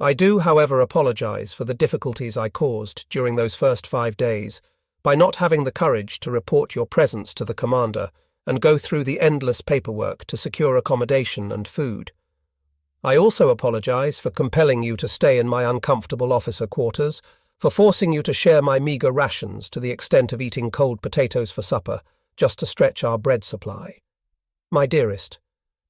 I do, however, apologize for the difficulties I caused during those first 5 days by not having the courage to report your presence to the commander and go through the endless paperwork to secure accommodation and food. I also apologize for compelling you to stay in my uncomfortable officer quarters, for forcing you to share my meager rations to the extent of eating cold potatoes for supper, just to stretch our bread supply. My dearest,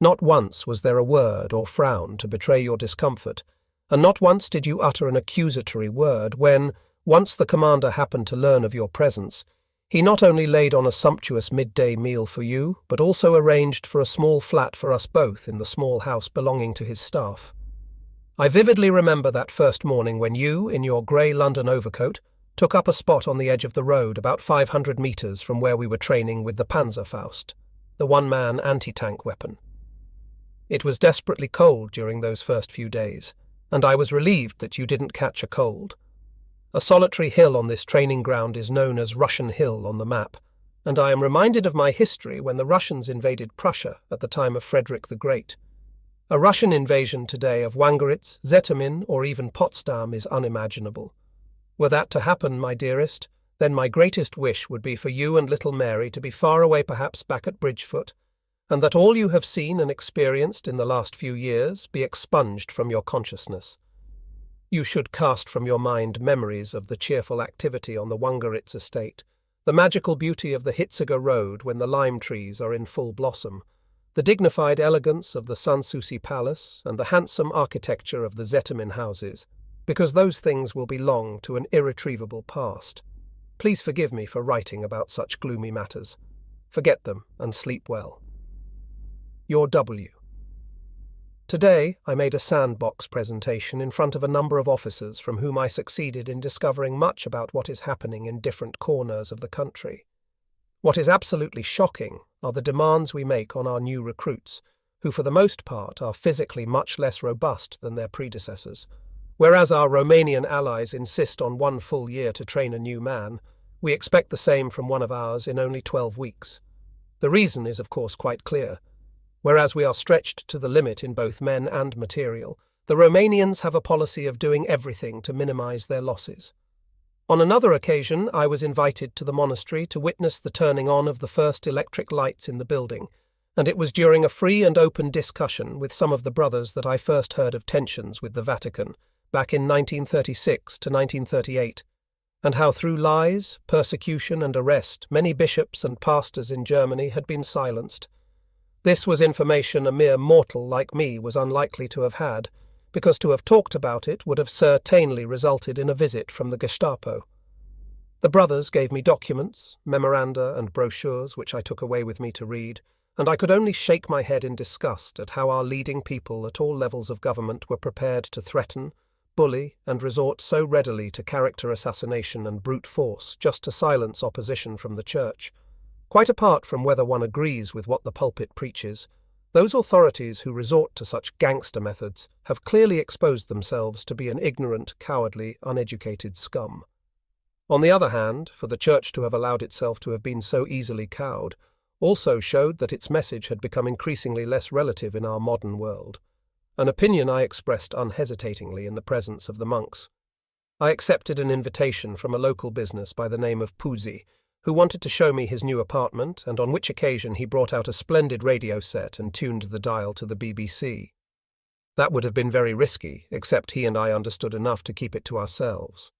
not once was there a word or frown to betray your discomfort, and not once did you utter an accusatory word when, once the commander happened to learn of your presence, he not only laid on a sumptuous midday meal for you, but also arranged for a small flat for us both in the small house belonging to his staff. I vividly remember that first morning when you, in your grey London overcoat, took up a spot on the edge of the road about 500 metres from where we were training with the Panzerfaust, the one-man anti-tank weapon. It was desperately cold during those first few days, and I was relieved that you didn't catch a cold. A solitary hill on this training ground is known as Russian Hill on the map, and I am reminded of my history when the Russians invaded Prussia at the time of Frederick the Great. A Russian invasion today of Wangeritz, Zetamin, or even Potsdam is unimaginable. Were that to happen, my dearest, then my greatest wish would be for you and little Mary to be far away, perhaps back at Bridgefoot, and that all you have seen and experienced in the last few years be expunged from your consciousness. You should cast from your mind memories of the cheerful activity on the Wangeritz estate, the magical beauty of the Hitziger Road when the lime trees are in full blossom, the dignified elegance of the Sanssouci Palace, and the handsome architecture of the Zetamin houses, because those things will belong to an irretrievable past. Please forgive me for writing about such gloomy matters. Forget them and sleep well. Your W. Today, I made a sandbox presentation in front of a number of officers from whom I succeeded in discovering much about what is happening in different corners of the country. What is absolutely shocking are the demands we make on our new recruits, who for the most part are physically much less robust than their predecessors. Whereas our Romanian allies insist on 1 full year to train a new man, we expect the same from one of ours in only 12 weeks. The reason is, of course, quite clear. Whereas we are stretched to the limit in both men and material, the Romanians have a policy of doing everything to minimize their losses. On another occasion, I was invited to the monastery to witness the turning on of the first electric lights in the building, and it was during a free and open discussion with some of the brothers that I first heard of tensions with the Vatican, back in 1936 to 1938, and how through lies, persecution and arrest many bishops and pastors in Germany had been silenced. This was information a mere mortal like me was unlikely to have had, because to have talked about it would have certainly resulted in a visit from the Gestapo. The brothers gave me documents, memoranda and brochures which I took away with me to read, and I could only shake my head in disgust at how our leading people at all levels of government were prepared to threaten, bully and resort so readily to character assassination and brute force just to silence opposition from the Church. Quite apart from whether one agrees with what the pulpit preaches, those authorities who resort to such gangster methods have clearly exposed themselves to be an ignorant, cowardly, uneducated scum. On the other hand, for the Church to have allowed itself to have been so easily cowed also showed that its message had become increasingly less relative in our modern world, an opinion I expressed unhesitatingly in the presence of the monks. I accepted an invitation from a local business by the name of Puzzi, who wanted to show me his new apartment, and on which occasion he brought out a splendid radio set and tuned the dial to the BBC. That would have been very risky, except he and I understood enough to keep it to ourselves.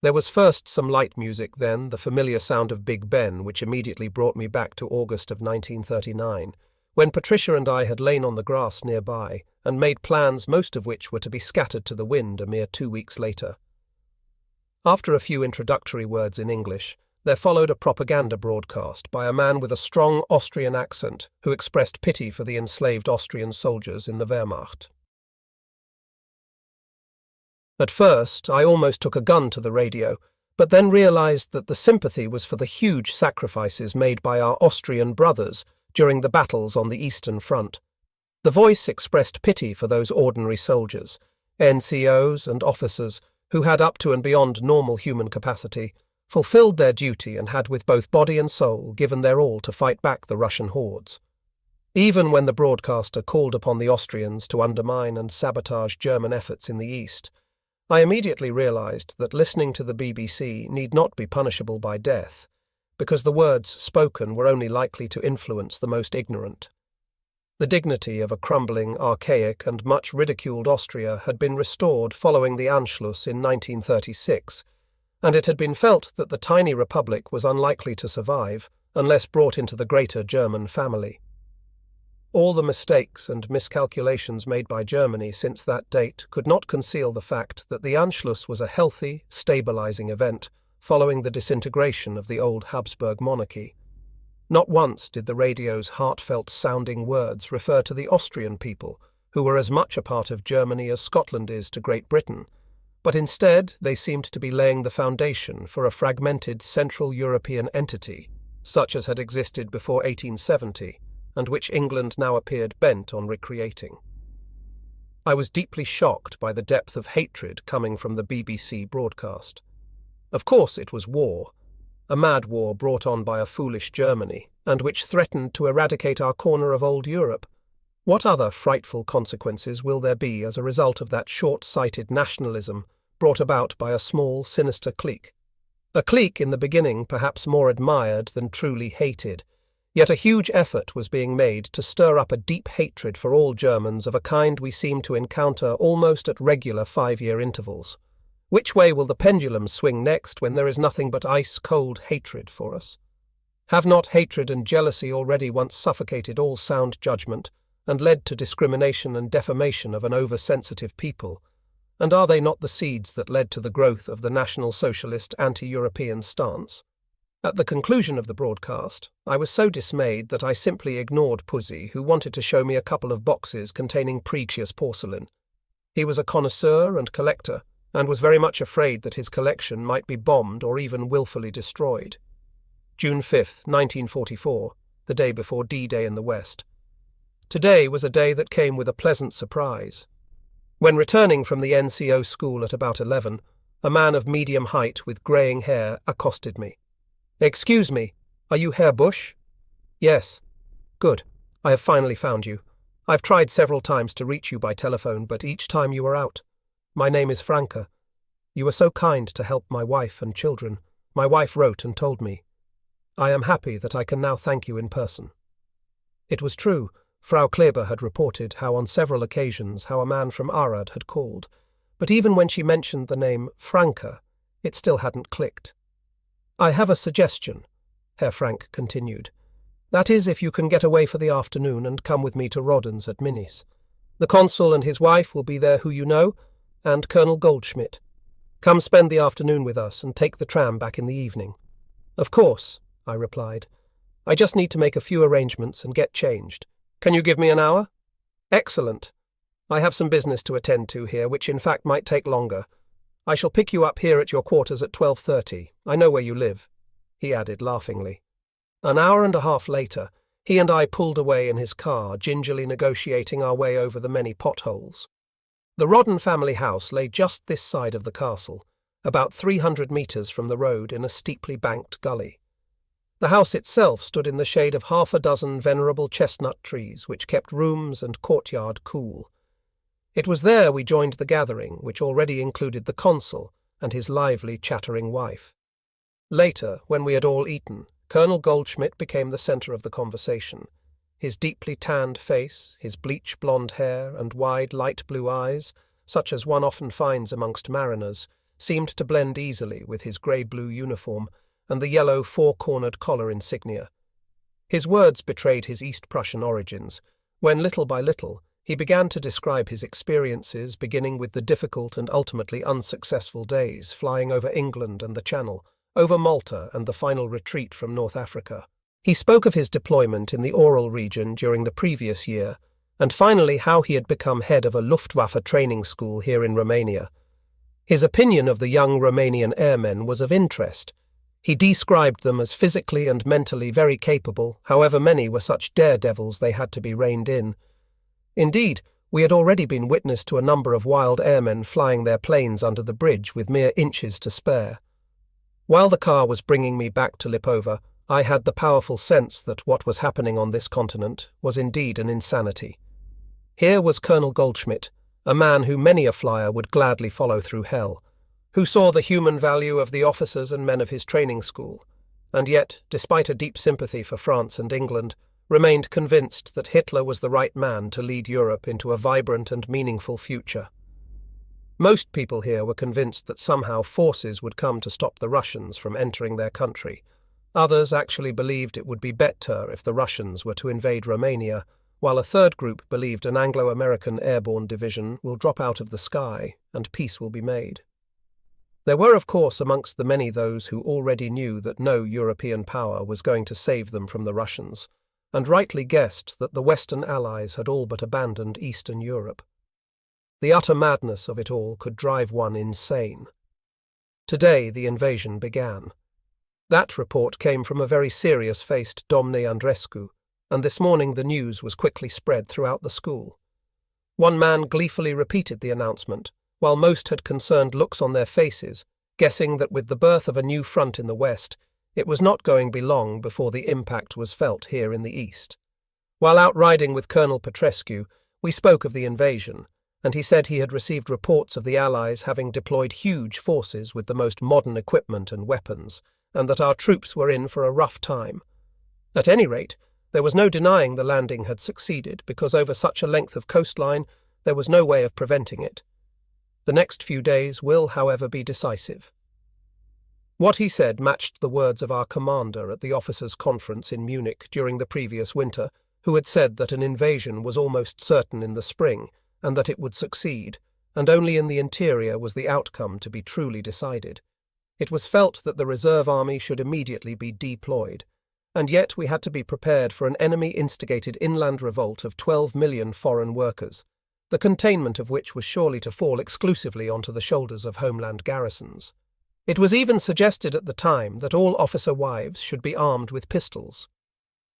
There was first some light music, then the familiar sound of Big Ben, which immediately brought me back to August of 1939, when Patricia and I had lain on the grass nearby and made plans, most of which were to be scattered to the wind a mere 2 weeks later. After a few introductory words in English, there followed a propaganda broadcast by a man with a strong Austrian accent who expressed pity for the enslaved Austrian soldiers in the Wehrmacht. At first, I almost took a gun to the radio, but then realized that the sympathy was for the huge sacrifices made by our Austrian brothers during the battles on the Eastern Front. The voice expressed pity for those ordinary soldiers, NCOs and officers who had up to and beyond normal human capacity fulfilled their duty and had with both body and soul given their all to fight back the Russian hordes. Even when the broadcaster called upon the Austrians to undermine and sabotage German efforts in the East, I immediately realized that listening to the BBC need not be punishable by death, because the words spoken were only likely to influence the most ignorant. The dignity of a crumbling, archaic and much ridiculed Austria had been restored following the Anschluss in 1936, and it had been felt that the tiny republic was unlikely to survive unless brought into the greater German family. All the mistakes and miscalculations made by Germany since that date could not conceal the fact that the Anschluss was a healthy, stabilizing event following the disintegration of the old Habsburg monarchy. Not once did the radio's heartfelt-sounding words refer to the Austrian people, who were as much a part of Germany as Scotland is to Great Britain, but instead they seemed to be laying the foundation for a fragmented Central European entity, such as had existed before 1870, and which England now appeared bent on recreating. I was deeply shocked by the depth of hatred coming from the BBC broadcast. Of course it was war, a mad war brought on by a foolish Germany, and which threatened to eradicate our corner of old Europe. What other frightful consequences will there be as a result of that short-sighted nationalism brought about by a small, sinister clique? A clique in the beginning perhaps more admired than truly hated, yet a huge effort was being made to stir up a deep hatred for all Germans of a kind we seem to encounter almost at regular 5-year intervals. Which way will the pendulum swing next when there is nothing but ice-cold hatred for us? Have not hatred and jealousy already once suffocated all sound judgment and led to discrimination and defamation of an oversensitive people? And are they not the seeds that led to the growth of the National Socialist anti-European stance? At the conclusion of the broadcast, I was so dismayed that I simply ignored Pussy, who wanted to show me a couple of boxes containing precious porcelain. He was a connoisseur and collector, and was very much afraid that his collection might be bombed or even willfully destroyed. June 5, 1944, the day before D-Day in the West. Today was a day that came with a pleasant surprise. When returning from the NCO school at about 11, a man of medium height with greying hair accosted me. "Excuse me, are you Herr Busch?" "Yes." "Good. I have finally found you. I've tried several times to reach you by telephone, but each time you were out. My name is Franke. You were so kind to help my wife and children. My wife wrote and told me. I am happy that I can now thank you in person." It was true. Frau Kleber had reported how on several occasions how a man from Arad had called, but even when she mentioned the name Franke, it still hadn't clicked. "I have a suggestion," Herr Frank continued. "That is, if you can get away for the afternoon and come with me to Rodden's at Minnis. The consul and his wife will be there who you know, and Colonel Goldschmidt. Come spend the afternoon with us and take the tram back in the evening." "Of course," I replied. "I just need to make a few arrangements and get changed. Can you give me an hour?" "Excellent. I have some business to attend to here, which in fact might take longer. I shall pick you up here at your quarters at 12:30. I know where you live," he added laughingly. An hour and a half later, he and I pulled away in his car, gingerly negotiating our way over the many potholes. The Rodden family house lay just this side of the castle, about 300 metres from the road in a steeply banked gully. The house itself stood in the shade of half a dozen venerable chestnut trees which kept rooms and courtyard cool. It was there we joined the gathering, which already included the consul and his lively, chattering wife. Later, when we had all eaten, Colonel Goldschmidt became the centre of the conversation. His deeply tanned face, his bleach-blonde hair and wide light blue eyes, such as one often finds amongst mariners, seemed to blend easily with his grey-blue uniform and the yellow four-cornered collar insignia. His words betrayed his East Prussian origins, when little by little he began to describe his experiences, beginning with the difficult and ultimately unsuccessful days flying over England and the Channel, over Malta and the final retreat from North Africa. He spoke of his deployment in the Oral region during the previous year, and finally how he had become head of a Luftwaffe training school here in Romania. His opinion of the young Romanian airmen was of interest. He described them as physically and mentally very capable, however many were such daredevils they had to be reined in. Indeed, we had already been witness to a number of wild airmen flying their planes under the bridge with mere inches to spare. While the car was bringing me back to Lipova, I had the powerful sense that what was happening on this continent was indeed an insanity. Here was Colonel Goldschmidt, a man who many a flyer would gladly follow through hell, who saw the human value of the officers and men of his training school, and yet, despite a deep sympathy for France and England, remained convinced that Hitler was the right man to lead Europe into a vibrant and meaningful future. Most people here were convinced that somehow forces would come to stop the Russians from entering their country. Others actually believed it would be better if the Russians were to invade Romania, while a third group believed an Anglo-American airborne division will drop out of the sky and peace will be made. There were, of course, amongst the many those who already knew that no European power was going to save them from the Russians, and rightly guessed that the Western Allies had all but abandoned Eastern Europe. The utter madness of it all could drive one insane. Today the invasion began. That report came from a very serious-faced Domne Andrescu, and this morning the news was quickly spread throughout the school. One man gleefully repeated the announcement, while most had concerned looks on their faces, guessing that with the birth of a new front in the west, it was not going to be long before the impact was felt here in the east. While out riding with Colonel Petrescu, we spoke of the invasion, and he said he had received reports of the Allies having deployed huge forces with the most modern equipment and weapons, and that our troops were in for a rough time. At any rate, there was no denying the landing had succeeded, because over such a length of coastline there was no way of preventing it. The next few days will, however, be decisive. What he said matched the words of our commander at the officers' conference in Munich during the previous winter, who had said that an invasion was almost certain in the spring, and that it would succeed, and only in the interior was the outcome to be truly decided. It was felt that the reserve army should immediately be deployed, and yet we had to be prepared for an enemy-instigated inland revolt of 12 million foreign workers, the containment of which was surely to fall exclusively onto the shoulders of homeland garrisons. It was even suggested at the time that all officer wives should be armed with pistols.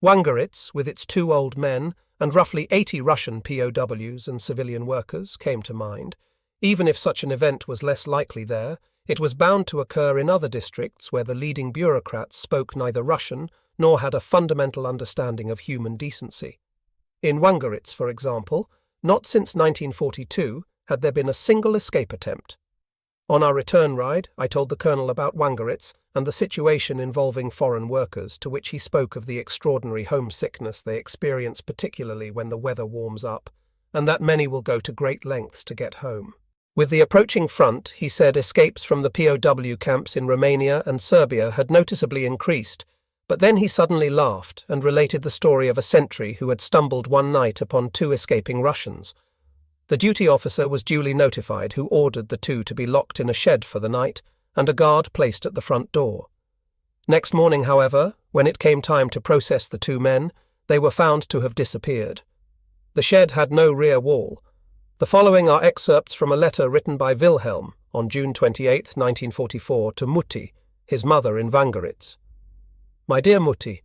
Wangeritz, with its 2 old men, and roughly 80 Russian POWs and civilian workers, came to mind. Even if such an event was less likely there, it was bound to occur in other districts where the leading bureaucrats spoke neither Russian nor had a fundamental understanding of human decency. In Wangeritz, for example, not since 1942 had there been a single escape attempt. On our return ride, I told the colonel about Wangeritz and the situation involving foreign workers, to which he spoke of the extraordinary homesickness they experience particularly when the weather warms up, and that many will go to great lengths to get home. With the approaching front, he said escapes from the POW camps in Romania and Serbia had noticeably increased, but then he suddenly laughed and related the story of a sentry who had stumbled one night upon 2 escaping Russians. The duty officer was duly notified, who ordered the 2 to be locked in a shed for the night and a guard placed at the front door. Next morning, however, when it came time to process the 2 men, they were found to have disappeared. The shed had no rear wall. The following are excerpts from a letter written by Wilhelm on June 28, 1944, to Mutti, his mother in Wangeritz. My dear Mutti,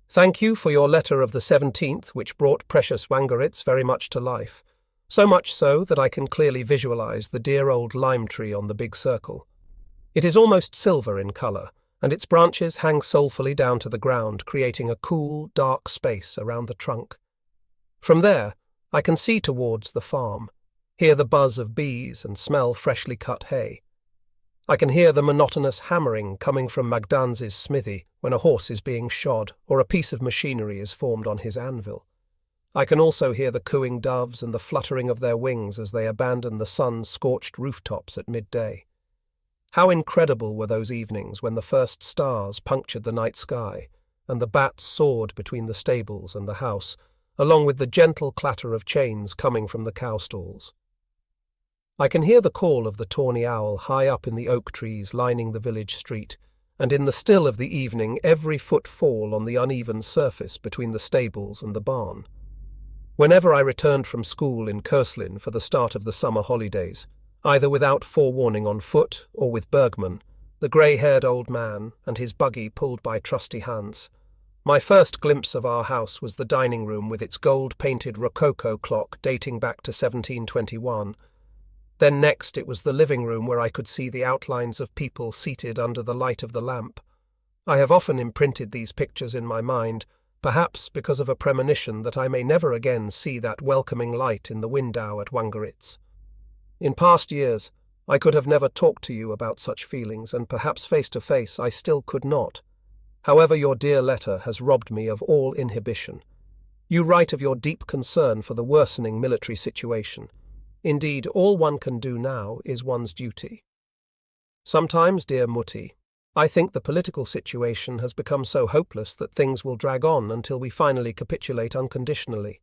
thank you for your letter of the 17th, which brought precious Wangeritz very much to life, so much so that I can clearly visualize the dear old lime tree on the big circle. It is almost silver in color, and its branches hang soulfully down to the ground, creating a cool, dark space around the trunk. From there, I can see towards the farm, hear the buzz of bees and smell freshly cut hay. I can hear the monotonous hammering coming from Magdans's smithy when a horse is being shod or a piece of machinery is formed on his anvil. I can also hear the cooing doves and the fluttering of their wings as they abandon the sun-scorched rooftops at midday. How incredible were those evenings when the first stars punctured the night sky and the bats soared between the stables and the house, along with the gentle clatter of chains coming from the cow stalls. I can hear the call of the tawny owl high up in the oak trees lining the village street, and in the still of the evening every footfall on the uneven surface between the stables and the barn. Whenever I returned from school in Köslin for the start of the summer holidays, either without forewarning on foot or with Bergman, the grey-haired old man, and his buggy pulled by trusty Hans, my first glimpse of our house was the dining room with its gold-painted Rococo clock dating back to 1721. Then next it was the living room, where I could see the outlines of people seated under the light of the lamp. I have often imprinted these pictures in my mind, perhaps because of a premonition that I may never again see that welcoming light in the window at Wangeritz. In past years, I could have never talked to you about such feelings, and perhaps face to face I still could not. However, your dear letter has robbed me of all inhibition. You write of your deep concern for the worsening military situation. Indeed, all one can do now is one's duty. Sometimes, dear Mutti, I think the political situation has become so hopeless that things will drag on until we finally capitulate unconditionally.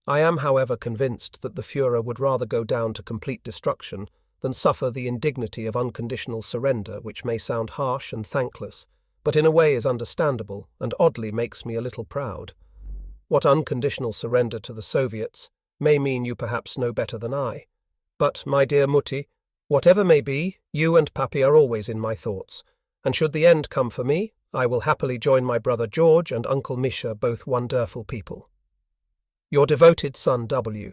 I am, however, convinced that the Führer would rather go down to complete destruction than suffer the indignity of unconditional surrender, which may sound harsh and thankless, but in a way is understandable and oddly makes me a little proud. What unconditional surrender to the Soviets may mean you perhaps know better than I. But, my dear Mutti, whatever may be, you and Papi are always in my thoughts, and should the end come for me, I will happily join my brother George and Uncle Misha, both wonderful people. Your devoted son W.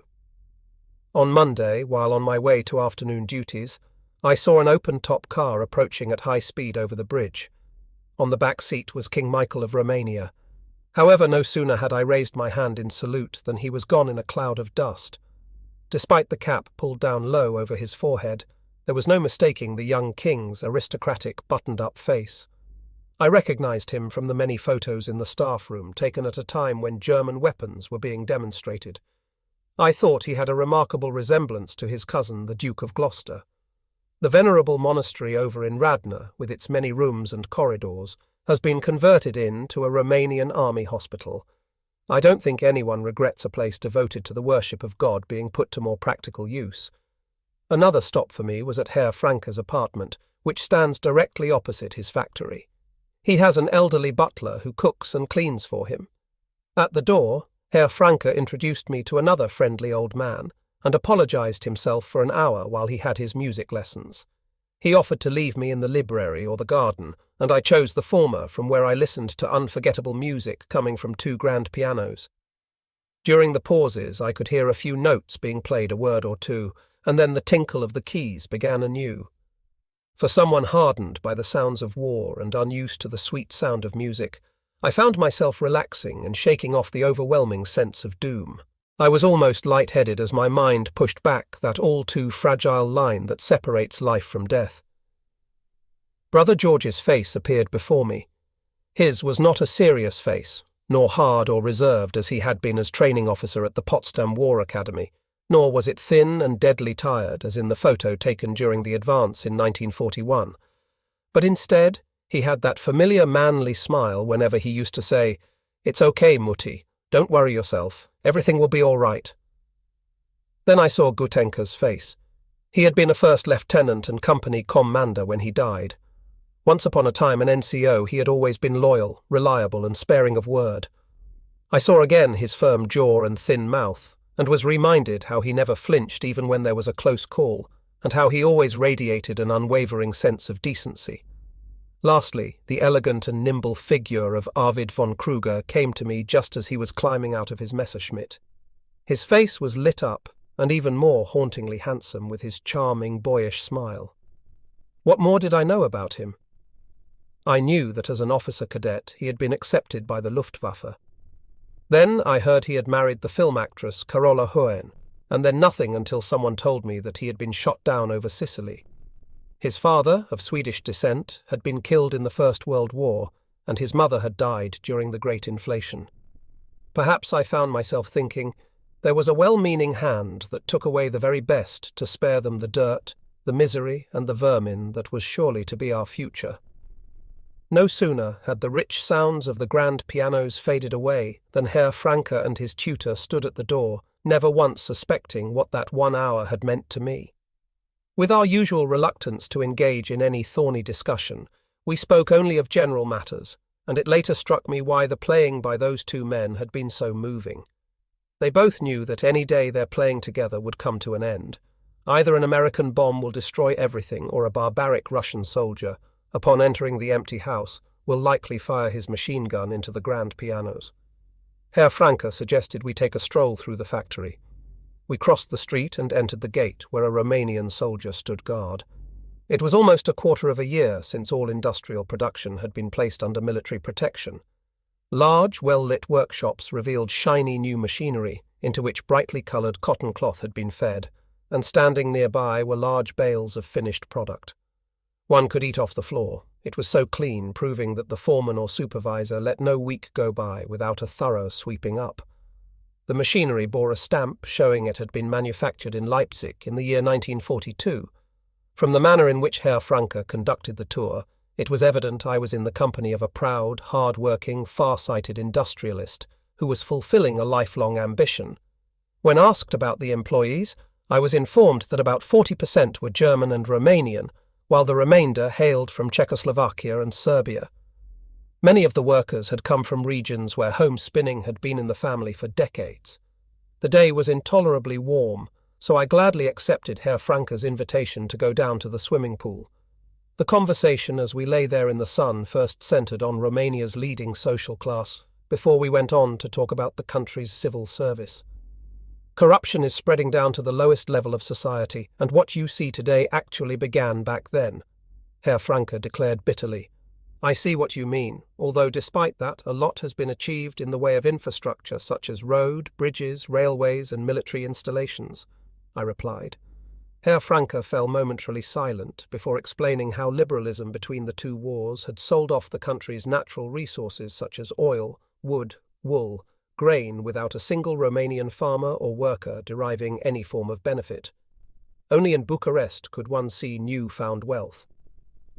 On Monday, while on my way to afternoon duties, I saw an open-top car approaching at high speed over the bridge. On the back seat was King Michael of Romania. However, no sooner had I raised my hand in salute than he was gone in a cloud of dust. Despite the cap pulled down low over his forehead, there was no mistaking the young king's aristocratic, buttoned-up face. I recognized him from the many photos in the staff room taken at a time when German weapons were being demonstrated. I thought he had a remarkable resemblance to his cousin, the Duke of Gloucester. The venerable monastery over in Radna, with its many rooms and corridors, has been converted into a Romanian army hospital. I don't think anyone regrets a place devoted to the worship of God being put to more practical use. Another stop for me was at Herr Franke's apartment, which stands directly opposite his factory. He has an elderly butler who cooks and cleans for him. At the door, Herr Franke introduced me to another friendly old man and apologized himself for an hour while he had his music lessons. He offered to leave me in the library or the garden, and I chose the former, from where I listened to unforgettable music coming from two grand pianos. During the pauses, I could hear a few notes being played, a word or two, and then the tinkle of the keys began anew. For someone hardened by the sounds of war and unused to the sweet sound of music, I found myself relaxing and shaking off the overwhelming sense of doom. I was almost light-headed as my mind pushed back that all-too-fragile line that separates life from death. Brother George's face appeared before me. His was not a serious face, nor hard or reserved as he had been as training officer at the Potsdam War Academy, nor was it thin and deadly tired as in the photo taken during the advance in 1941. But instead, he had that familiar manly smile whenever he used to say, "It's okay, Mutti, don't worry yourself, everything will be all right." Then I saw Gutenka's face. He had been a first lieutenant and company commander when he died. Once upon a time an NCO, he had always been loyal, reliable and sparing of word. I saw again his firm jaw and thin mouth, and was reminded how he never flinched even when there was a close call, and how he always radiated an unwavering sense of decency. Lastly, the elegant and nimble figure of Arvid von Kruger came to me just as he was climbing out of his Messerschmitt. His face was lit up, and even more hauntingly handsome with his charming, boyish smile. What more did I know about him? I knew that as an officer cadet he had been accepted by the Luftwaffe. Then I heard he had married the film actress Carola Hoen, and then nothing until someone told me that he had been shot down over Sicily. His father, of Swedish descent, had been killed in the First World War, and his mother had died during the Great Inflation. Perhaps I found myself thinking, there was a well-meaning hand that took away the very best to spare them the dirt, the misery, and the vermin that was surely to be our future. No sooner had the rich sounds of the grand pianos faded away than Herr Franke and his tutor stood at the door, never once suspecting what that 1 hour had meant to me. With our usual reluctance to engage in any thorny discussion, we spoke only of general matters, and it later struck me why the playing by those two men had been so moving. They both knew that any day their playing together would come to an end. Either an American bomb will destroy everything, or a barbaric Russian soldier, upon entering the empty house, will likely fire his machine gun into the grand pianos. Herr Franke suggested we take a stroll through the factory. We crossed the street and entered the gate, where a Romanian soldier stood guard. It was almost a quarter of a year since all industrial production had been placed under military protection. Large, well-lit workshops revealed shiny new machinery into which brightly coloured cotton cloth had been fed, and standing nearby were large bales of finished product. One could eat off the floor. It was so clean, proving that the foreman or supervisor let no week go by without a thorough sweeping up. The machinery bore a stamp showing it had been manufactured in Leipzig in the year 1942. From the manner in which Herr Franke conducted the tour, it was evident I was in the company of a proud, hard-working, far-sighted industrialist who was fulfilling a lifelong ambition. When asked about the employees, I was informed that about 40% were German and Romanian, while the remainder hailed from Czechoslovakia and Serbia. Many of the workers had come from regions where home spinning had been in the family for decades. The day was intolerably warm, so I gladly accepted Herr Franke's invitation to go down to the swimming pool. The conversation as we lay there in the sun first centred on Romania's leading social class, before we went on to talk about the country's civil service. Corruption is spreading down to the lowest level of society, and what you see today actually began back then, Herr Franke declared bitterly. I see what you mean, although despite that, a lot has been achieved in the way of infrastructure such as road, bridges, railways and military installations, I replied. Herr Franke fell momentarily silent before explaining how liberalism between the two wars had sold off the country's natural resources such as oil, wood, wool, grain without a single Romanian farmer or worker deriving any form of benefit. Only in Bucharest could one see new-found wealth.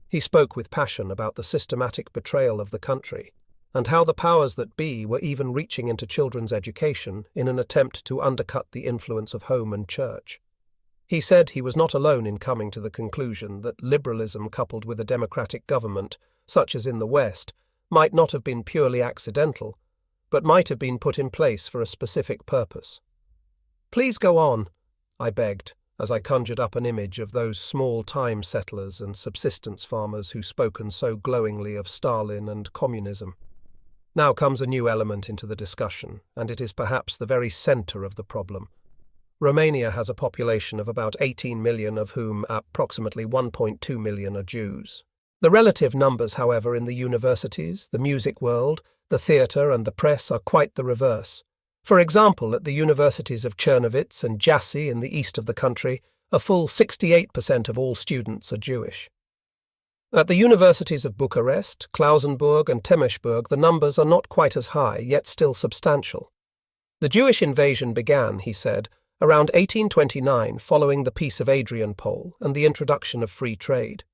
He spoke with passion about the systematic betrayal of the country, and how the powers that be were even reaching into children's education in an attempt to undercut the influence of home and church. He said he was not alone in coming to the conclusion that liberalism coupled with a democratic government, such as in the West, might not have been purely accidental, but might have been put in place for a specific purpose. "Please go on," I begged, as I conjured up an image of those small-time settlers and subsistence farmers who spoken so glowingly of Stalin and communism. Now comes a new element into the discussion, and it is perhaps the very centre of the problem. Romania has a population of about 18 million, of whom approximately 1.2 million are Jews. The relative numbers, however, in the universities, the music world, the theatre and the press are quite the reverse. For example, at the universities of Czernowitz and Jassy in the east of the country, a full 68% of all students are Jewish. At the universities of Bucharest, Klausenburg and Temesburg, the numbers are not quite as high, yet still substantial. The Jewish invasion began, he said, around 1829 following the Peace of Adrianople and the introduction of free trade.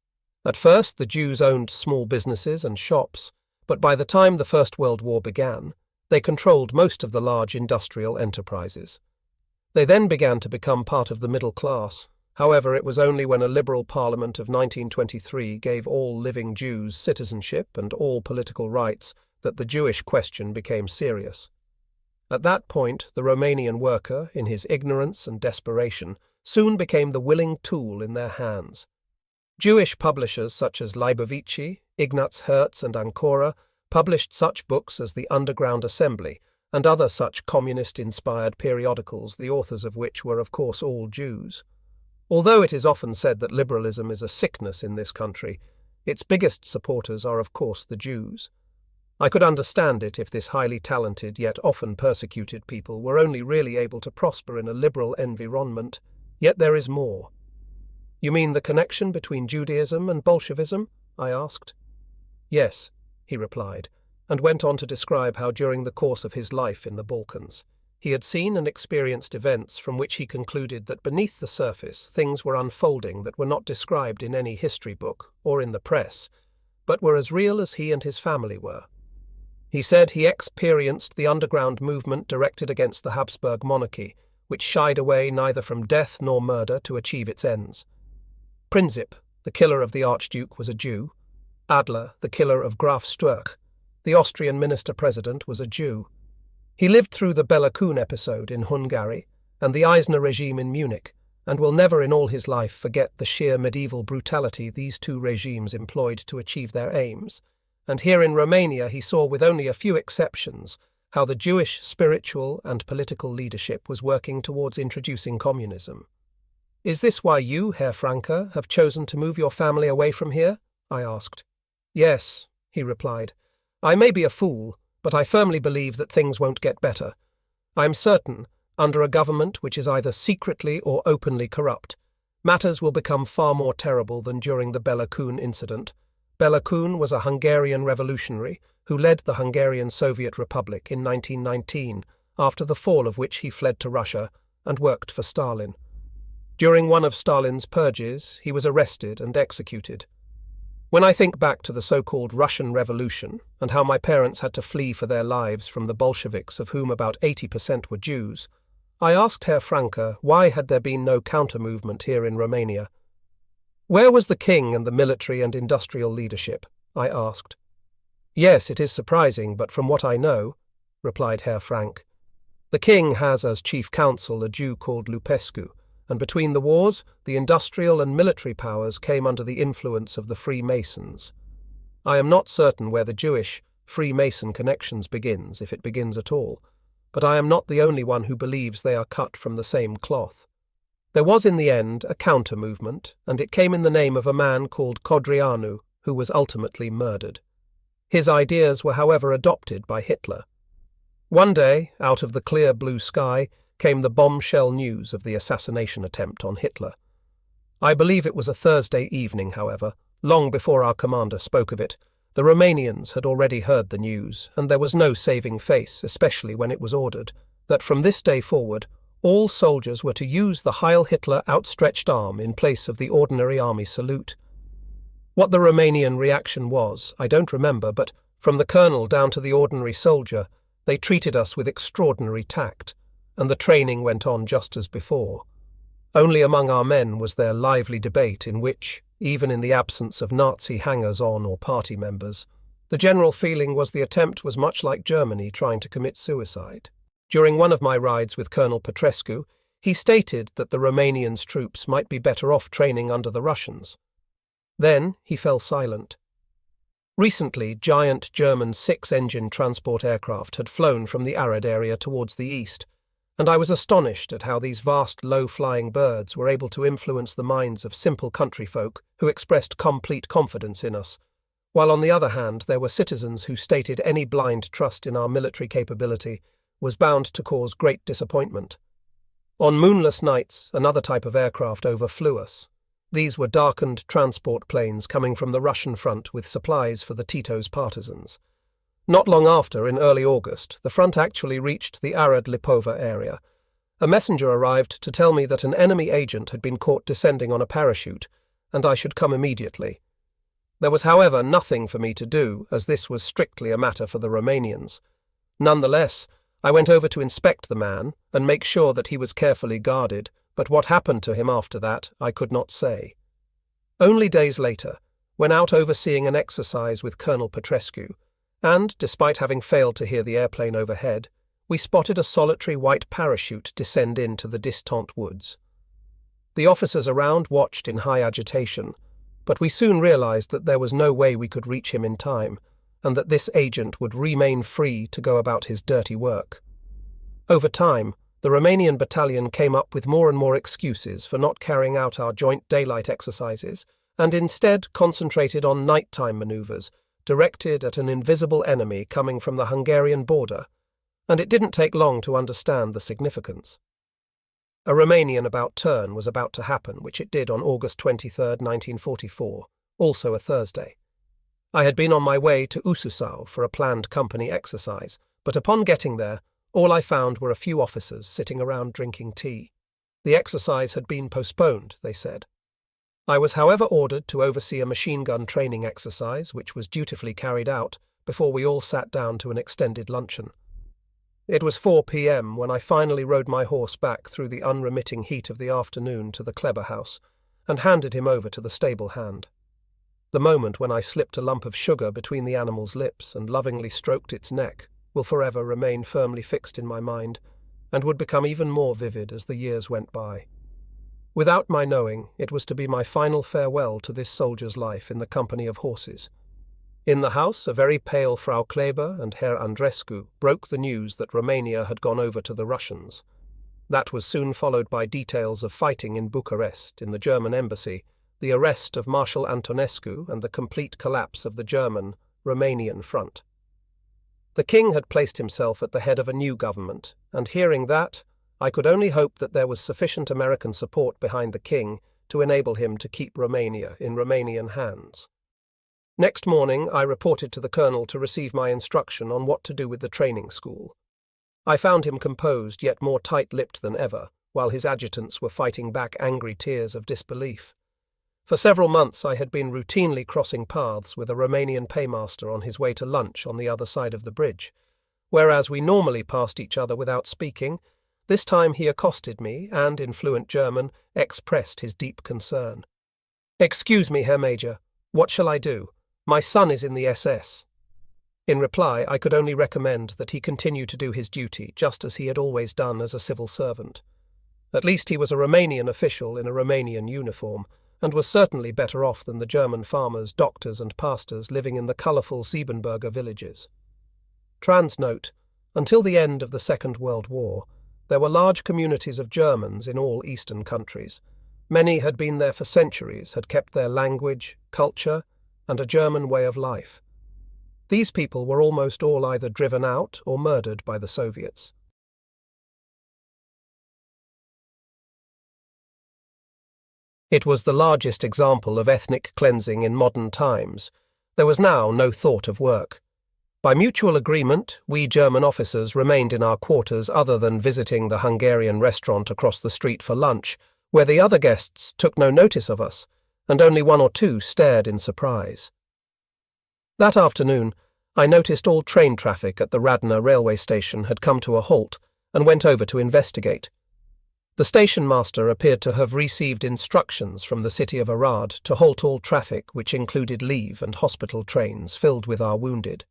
At first, the Jews owned small businesses and shops, but by the time the First World War began, they controlled most of the large industrial enterprises. They then began to become part of the middle class. However, it was only when a liberal parliament of 1923 gave all living Jews citizenship and all political rights that the Jewish question became serious. At that point, the Romanian worker, in his ignorance and desperation, soon became the willing tool in their hands. Jewish publishers such as Leibovici, Ignaz Herz and Ancora published such books as The Underground Assembly and other such communist-inspired periodicals, the authors of which were of course all Jews. Although it is often said that liberalism is a sickness in this country, its biggest supporters are of course the Jews. I could understand it if this highly talented yet often persecuted people were only really able to prosper in a liberal environment, yet there is more. "You mean the connection between Judaism and Bolshevism?" I asked. "Yes," he replied, and went on to describe how during the course of his life in the Balkans, he had seen and experienced events from which he concluded that beneath the surface things were unfolding that were not described in any history book or in the press, but were as real as he and his family were. He said he experienced the underground movement directed against the Habsburg monarchy, which shied away neither from death nor murder to achieve its ends. Princip, the killer of the Archduke, was a Jew. Adler, the killer of Graf Sturck, the Austrian minister-president, was a Jew. He lived through the Bela Kun episode in Hungary and the Eisner regime in Munich, and will never in all his life forget the sheer medieval brutality these two regimes employed to achieve their aims. And here in Romania he saw, with only a few exceptions, how the Jewish spiritual and political leadership was working towards introducing communism. Is this why you, Herr Franke, have chosen to move your family away from here? I asked. Yes, he replied. I may be a fool, but I firmly believe that things won't get better. I am certain, under a government which is either secretly or openly corrupt, matters will become far more terrible than during the Bela Kun incident. Bela Kun was a Hungarian revolutionary who led the Hungarian Soviet Republic in 1919, after the fall of which he fled to Russia and worked for Stalin. During one of Stalin's purges, he was arrested and executed. When I think back to the so-called Russian Revolution and how my parents had to flee for their lives from the Bolsheviks, of whom about 80% were Jews, I asked Herr Franke why had there been no counter-movement here in Romania. Where was the king and the military and industrial leadership? I asked. Yes, it is surprising, but from what I know, replied Herr Frank, the king has as chief counsel a Jew called Lupescu, and between the wars, the industrial and military powers came under the influence of the Freemasons. I am not certain where the Jewish Freemason connections begins, if it begins at all, but I am not the only one who believes they are cut from the same cloth. There was in the end a counter-movement, and it came in the name of a man called Codreanu, who was ultimately murdered. His ideas were, however, adopted by Hitler. One day, out of the clear blue sky, came the bombshell news of the assassination attempt on Hitler. I believe it was a Thursday evening, however, long before our commander spoke of it. The Romanians had already heard the news, and there was no saving face, especially when it was ordered, that from this day forward, all soldiers were to use the Heil Hitler outstretched arm in place of the ordinary army salute. What the Romanian reaction was, I don't remember, but from the colonel down to the ordinary soldier, they treated us with extraordinary tact, and the training went on just as before. Only among our men was there lively debate in which, even in the absence of Nazi hangers-on or party members, the general feeling was the attempt was much like Germany trying to commit suicide. During one of my rides with Colonel Petrescu, he stated that the Romanians' troops might be better off training under the Russians. Then he fell silent. Recently, giant German 6-engine transport aircraft had flown from the arid area towards the east, and I was astonished at how these vast, low-flying birds were able to influence the minds of simple country folk who expressed complete confidence in us, while on the other hand there were citizens who stated any blind trust in our military capability was bound to cause great disappointment. On moonless nights, another type of aircraft overflew us. These were darkened transport planes coming from the Russian front with supplies for the Tito's partisans. Not long after, in early August, the front actually reached the arid Lipova area. A messenger arrived to tell me that an enemy agent had been caught descending on a parachute, and I should come immediately. There was, however, nothing for me to do, as this was strictly a matter for the Romanians. Nonetheless, I went over to inspect the man and make sure that he was carefully guarded, but what happened to him after that I could not say. Only days later, when out overseeing an exercise with Colonel Petrescu, and, despite having failed to hear the airplane overhead, we spotted a solitary white parachute descend into the distant woods. The officers around watched in high agitation, but we soon realized that there was no way we could reach him in time, and that this agent would remain free to go about his dirty work. Over time, the Romanian battalion came up with more and more excuses for not carrying out our joint daylight exercises, and instead concentrated on nighttime maneuvers, directed at an invisible enemy coming from the Hungarian border, and it didn't take long to understand the significance. A Romanian about-turn was about to happen, which it did on August 23, 1944, also a Thursday. I had been on my way to Ususau for a planned company exercise, but upon getting there, all I found were a few officers sitting around drinking tea. The exercise had been postponed, they said. I was, however, ordered to oversee a machine gun training exercise, which was dutifully carried out before we all sat down to an extended luncheon. It was 4 p.m. when I finally rode my horse back through the unremitting heat of the afternoon to the Kleber house and handed him over to the stable hand. The moment when I slipped a lump of sugar between the animal's lips and lovingly stroked its neck will forever remain firmly fixed in my mind, and would become even more vivid as the years went by. Without my knowing, it was to be my final farewell to this soldier's life in the company of horses. In the house, a very pale Frau Kleber and Herr Andrescu broke the news that Romania had gone over to the Russians. That was soon followed by details of fighting in Bucharest, in the German embassy, the arrest of Marshal Antonescu, and the complete collapse of the German-Romanian front. The king had placed himself at the head of a new government, and hearing that, I could only hope that there was sufficient American support behind the king to enable him to keep Romania in Romanian hands. Next morning, I reported to the colonel to receive my instruction on what to do with the training school. I found him composed yet more tight-lipped than ever, while his adjutants were fighting back angry tears of disbelief. For several months I had been routinely crossing paths with a Romanian paymaster on his way to lunch on the other side of the bridge. Whereas we normally passed each other without speaking, this time he accosted me and, in fluent German, expressed his deep concern. "Excuse me, Herr Major, what shall I do? My son is in the SS." In reply, I could only recommend that he continue to do his duty just as he had always done as a civil servant. At least he was a Romanian official in a Romanian uniform, and was certainly better off than the German farmers, doctors and pastors living in the colourful Siebenbürger villages. Transnote: until the end of the Second World War, there were large communities of Germans in all Eastern countries. Many had been there for centuries, had kept their language, culture, and a German way of life. These people were almost all either driven out or murdered by the Soviets. It was the largest example of ethnic cleansing in modern times. There was now no thought of work. By mutual agreement, we German officers remained in our quarters other than visiting the Hungarian restaurant across the street for lunch, where the other guests took no notice of us, and only one or two stared in surprise. That afternoon, I noticed all train traffic at the Radna railway station had come to a halt and went over to investigate. The station master appeared to have received instructions from the city of Arad to halt all traffic, which included leave and hospital trains filled with our wounded.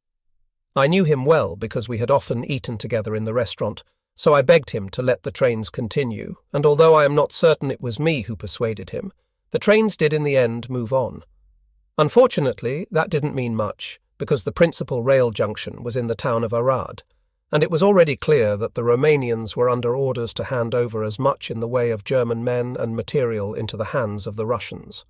I knew him well because we had often eaten together in the restaurant, so I begged him to let the trains continue, and although I am not certain it was me who persuaded him, the trains did in the end move on. Unfortunately, that didn't mean much, because the principal rail junction was in the town of Arad, and it was already clear that the Romanians were under orders to hand over as much in the way of German men and material into the hands of the Russians.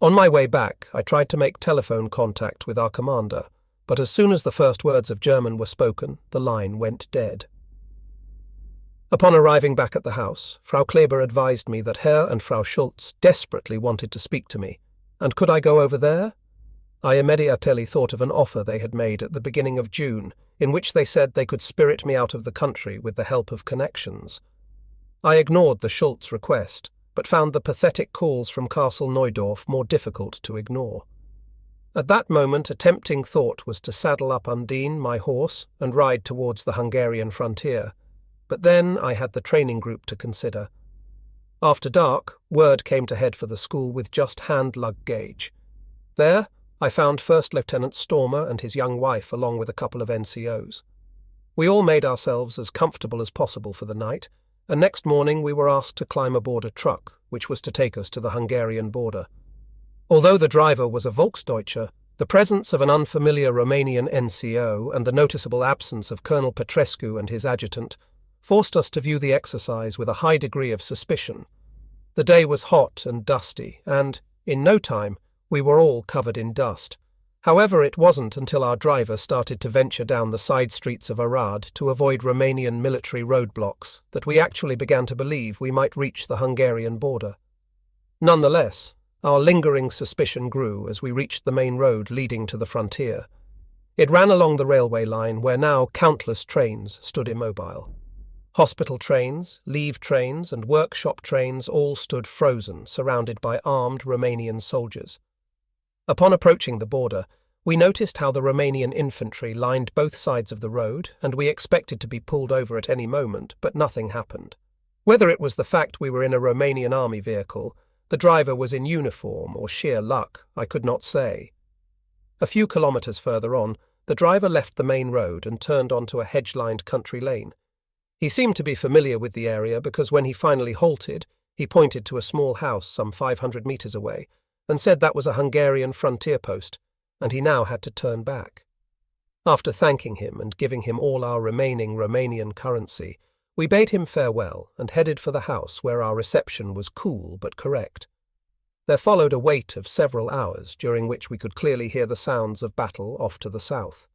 On my way back, I tried to make telephone contact with our commander, but as soon as the first words of German were spoken, the line went dead. Upon arriving back at the house, Frau Kleber advised me that Herr and Frau Schultz desperately wanted to speak to me, and could I go over there? I immediately thought of an offer they had made at the beginning of June, in which they said they could spirit me out of the country with the help of connections. I ignored the Schultz request, but found the pathetic calls from Castle Neudorf more difficult to ignore. At that moment a tempting thought was to saddle up Undine, my horse, and ride towards the Hungarian frontier, but then I had the training group to consider. After dark, word came to head for the school with just hand luggage. There, I found First Lieutenant Stormer and his young wife along with a couple of NCOs. We all made ourselves as comfortable as possible for the night, and next morning we were asked to climb aboard a truck, which was to take us to the Hungarian border. Although the driver was a Volksdeutscher, the presence of an unfamiliar Romanian NCO and the noticeable absence of Colonel Petrescu and his adjutant forced us to view the exercise with a high degree of suspicion. The day was hot and dusty, and, in no time, we were all covered in dust. However, it wasn't until our driver started to venture down the side streets of Arad to avoid Romanian military roadblocks that we actually began to believe we might reach the Hungarian border. Nonetheless, our lingering suspicion grew as we reached the main road leading to the frontier. It ran along the railway line where now countless trains stood immobile. Hospital trains, leave trains, and workshop trains all stood frozen, surrounded by armed Romanian soldiers. Upon approaching the border, we noticed how the Romanian infantry lined both sides of the road, and we expected to be pulled over at any moment, but nothing happened. Whether it was the fact we were in a Romanian army vehicle, the driver was in uniform, or sheer luck, I could not say. A few kilometres further on, the driver left the main road and turned onto a hedge-lined country lane. He seemed to be familiar with the area because when he finally halted, he pointed to a small house some 500 metres away and said that was a Hungarian frontier post, and he now had to turn back. After thanking him and giving him all our remaining Romanian currency, We bade him farewell and headed for the house where our reception was cool but correct. There followed a wait of several hours, during which we could clearly hear the sounds of battle off to the south.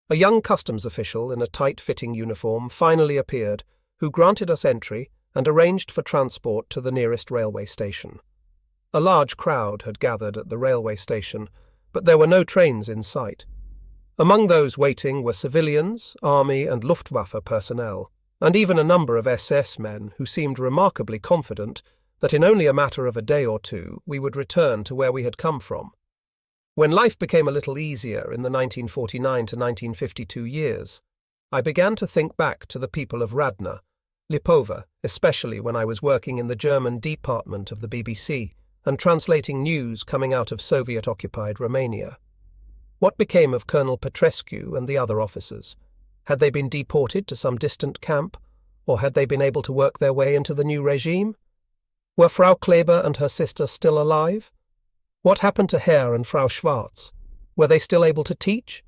A young customs official in a tight-fitting uniform finally appeared, who granted us entry and arranged for transport to the nearest railway station. A large crowd had gathered at the railway station, but there were no trains in sight. Among those waiting were civilians, army and Luftwaffe personnel, and even a number of SS men who seemed remarkably confident that in only a matter of a day or two we would return to where we had come from. When life became a little easier in the 1949 to 1952 years, I began to think back to the people of Radna, Lipova, especially when I was working in the German department of the BBC and translating news coming out of Soviet-occupied Romania. What became of Colonel Petrescu and the other officers? Had they been deported to some distant camp, or had they been able to work their way into the new regime? Were Frau Kleber and her sister still alive? What happened to Herr and Frau Schwarz? Were they still able to teach?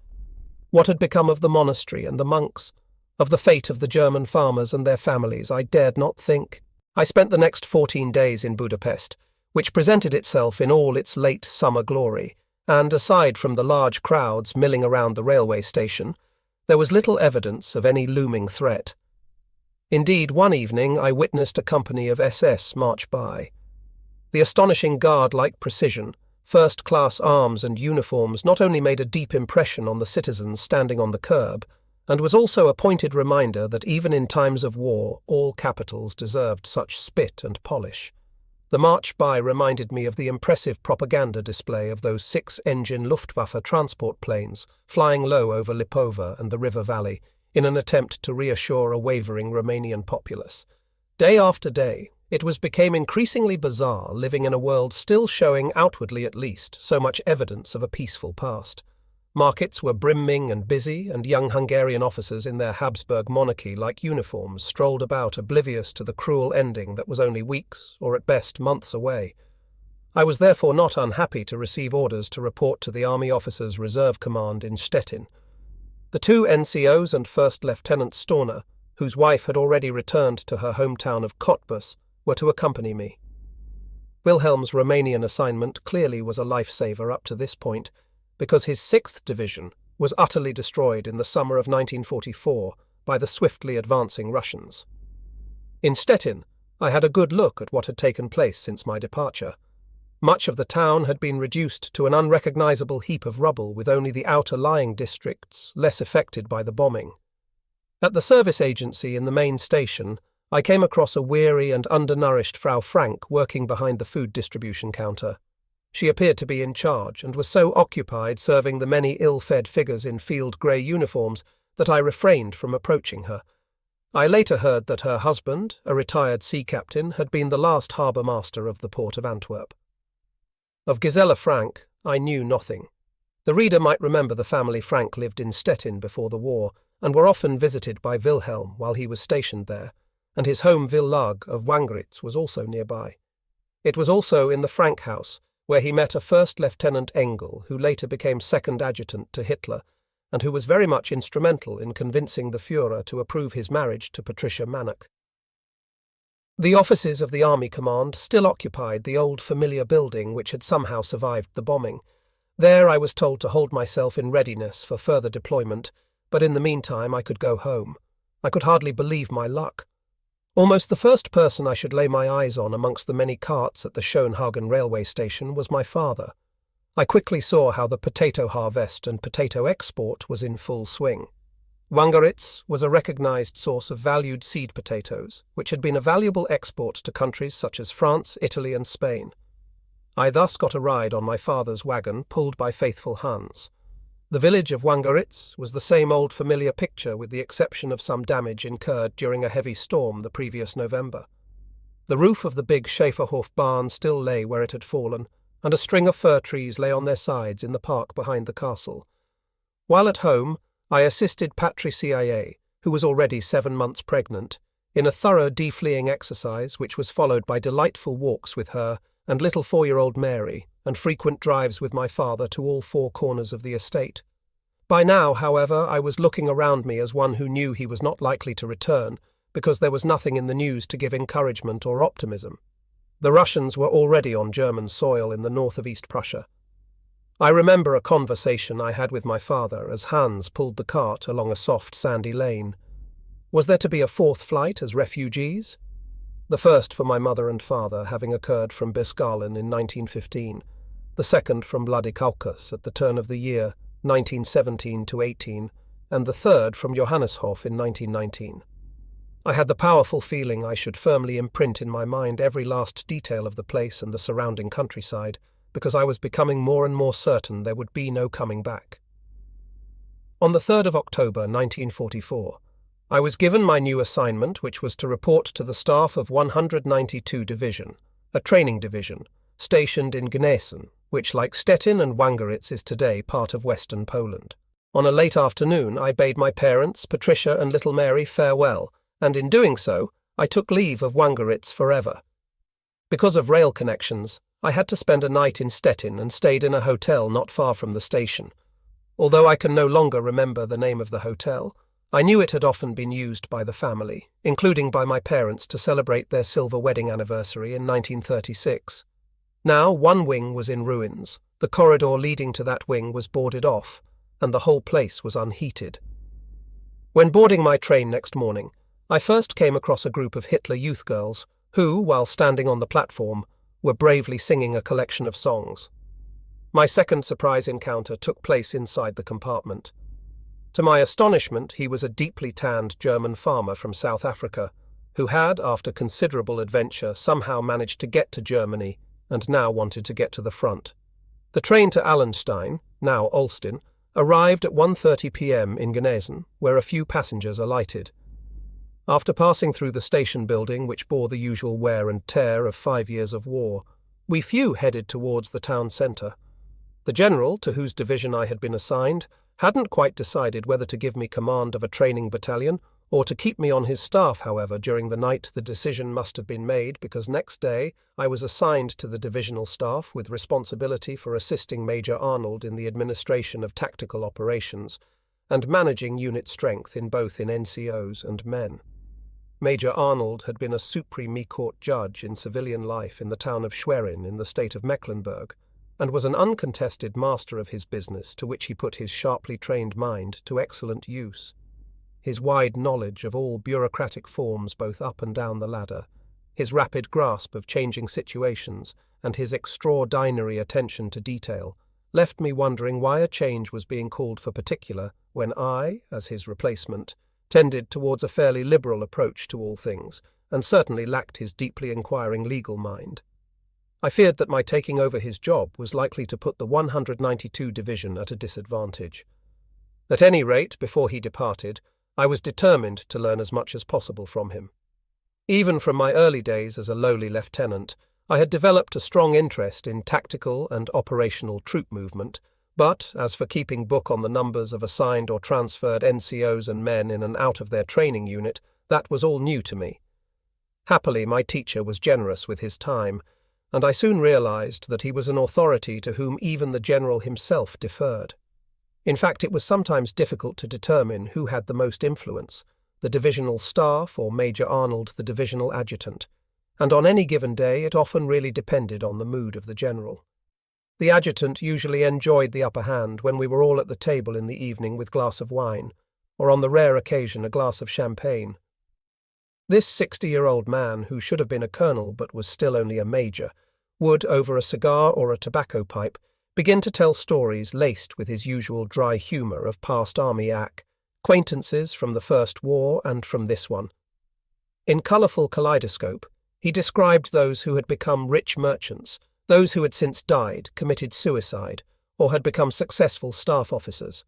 What had become of the monastery and the monks? Of the fate of the German farmers and their families, I dared not think. I spent the next 14 days in Budapest, which presented itself in all its late summer glory, and, aside from the large crowds milling around the railway station, there was little evidence of any looming threat. Indeed, one evening I witnessed a company of SS march by. The astonishing guard-like precision, first-class arms and uniforms not only made a deep impression on the citizens standing on the curb, and was also a pointed reminder that even in times of war all capitals deserved such spit and polish. The march by reminded me of the impressive propaganda display of those 6-engine Luftwaffe transport planes flying low over Lipova and the river valley in an attempt to reassure a wavering Romanian populace. Day after day, it became increasingly bizarre living in a world still showing, outwardly at least, so much evidence of a peaceful past. Markets were brimming and busy, and young Hungarian officers in their Habsburg monarchy-like uniforms strolled about oblivious to the cruel ending that was only weeks, or at best months away. I was therefore not unhappy to receive orders to report to the Army Officers' Reserve Command in Stettin. The 2 NCOs and First Lieutenant Storner, whose wife had already returned to her hometown of Cottbus, were to accompany me. Wilhelm's Romanian assignment clearly was a lifesaver up to this point, because his 6th Division was utterly destroyed in the summer of 1944 by the swiftly advancing Russians. In Stettin, I had a good look at what had taken place since my departure. Much of the town had been reduced to an unrecognizable heap of rubble, with only the outer lying districts less affected by the bombing. At the service agency in the main station, I came across a weary and undernourished Frau Frank working behind the food distribution counter. She appeared to be in charge, and was so occupied serving the many ill-fed figures in field grey uniforms that I refrained from approaching her. I later heard that her husband, a retired sea captain, had been the last harbour master of the port of Antwerp. Of Gisela Frank, I knew nothing. The reader might remember the family Frank lived in Stettin before the war, and were often visited by Wilhelm while he was stationed there, and his home village of Wangritz was also nearby. It was also in the Frank house, where he met a First Lieutenant Engel, who later became second adjutant to Hitler, and who was very much instrumental in convincing the Führer to approve his marriage to Patricia Manock. The offices of the Army Command still occupied the old familiar building which had somehow survived the bombing. There I was told to hold myself in readiness for further deployment, but in the meantime I could go home. I could hardly believe my luck. Almost the first person I should lay my eyes on amongst the many carts at the Schönhagen railway station was my father. I quickly saw how the potato harvest and potato export was in full swing. Wangritz was a recognized source of valued seed potatoes, which had been a valuable export to countries such as France, Italy and Spain. I thus got a ride on my father's wagon pulled by faithful Hans. The village of Wangritz was the same old familiar picture, with the exception of some damage incurred during a heavy storm the previous November. The roof of the big Schäferhof barn still lay where it had fallen, and a string of fir trees lay on their sides in the park behind the castle. While at home, I assisted Patricia, who was already 7 months pregnant, in a thorough defleeing exercise which was followed by delightful walks with her and little 4-year-old Mary, and frequent drives with my father to all 4 corners of the estate. By now, however, I was looking around me as one who knew he was not likely to return, because there was nothing in the news to give encouragement or optimism. The Russians were already on German soil in the north of East Prussia. I remember a conversation I had with my father as Hans pulled the cart along a soft, sandy lane. Was there to be a fourth flight as refugees? The first for my mother and father having occurred from Biskalen in 1915, the second from Vladikaukas at the turn of the year 1917-18, and the third from Johanneshof in 1919. I had the powerful feeling I should firmly imprint in my mind every last detail of the place and the surrounding countryside, because I was becoming more and more certain there would be no coming back. On the 3rd of October 1944, I was given my new assignment, which was to report to the staff of 192 Division, a training division, stationed in Gnesen, which, like Stettin and Wangeritz, is today part of western Poland. On a late afternoon, I bade my parents, Patricia and little Mary, farewell, and in doing so, I took leave of Wangeritz forever. Because of rail connections, I had to spend a night in Stettin and stayed in a hotel not far from the station. Although I can no longer remember the name of the hotel, I knew it had often been used by the family, including by my parents, to celebrate their silver wedding anniversary in 1936. Now one wing was in ruins, the corridor leading to that wing was boarded off, and the whole place was unheated. When boarding my train next morning, I first came across a group of Hitler Youth girls who, while standing on the platform, were bravely singing a collection of songs. My second surprise encounter took place inside the compartment. To my astonishment, he was a deeply tanned German farmer from South Africa, who had, after considerable adventure, somehow managed to get to Germany and now wanted to get to the front. The train to Allenstein, now Olsztyn, arrived at 1:30 p.m. in Gnesen, where a few passengers alighted. After passing through the station building, which bore the usual wear and tear of 5 years of war, we few headed towards the town centre. The general, to whose division I had been assigned, hadn't quite decided whether to give me command of a training battalion or to keep me on his staff. However, during the night the decision must have been made, because next day I was assigned to the divisional staff with responsibility for assisting Major Arnold in the administration of tactical operations and managing unit strength in both NCOs and men. Major Arnold had been a Supreme Court judge in civilian life in the town of Schwerin in the state of Mecklenburg, and was an uncontested master of his business, to which he put his sharply trained mind to excellent use. His wide knowledge of all bureaucratic forms both up and down the ladder, his rapid grasp of changing situations, and his extraordinary attention to detail, left me wondering why a change was being called for particular when I, as his replacement, tended towards a fairly liberal approach to all things, and certainly lacked his deeply inquiring legal mind. I feared that my taking over his job was likely to put the 192 Division at a disadvantage. At any rate, before he departed, I was determined to learn as much as possible from him. Even from my early days as a lowly lieutenant, I had developed a strong interest in tactical and operational troop movement, but as for keeping book on the numbers of assigned or transferred NCOs and men in and out of their training unit, that was all new to me. Happily, my teacher was generous with his time, and I soon realized that he was an authority to whom even the general himself deferred. In fact, it was sometimes difficult to determine who had the most influence, the divisional staff or Major Arnold, the divisional adjutant, and on any given day it often really depended on the mood of the general. The adjutant usually enjoyed the upper hand when we were all at the table in the evening with a glass of wine, or on the rare occasion a glass of champagne. This 60-year-old man, who should have been a colonel but was still only a major, would, over a cigar or a tobacco pipe, begin to tell stories laced with his usual dry humour of past army acquaintances from the First War and from this one. In colourful kaleidoscope, he described those who had become rich merchants, those who had since died, committed suicide, or had become successful staff officers.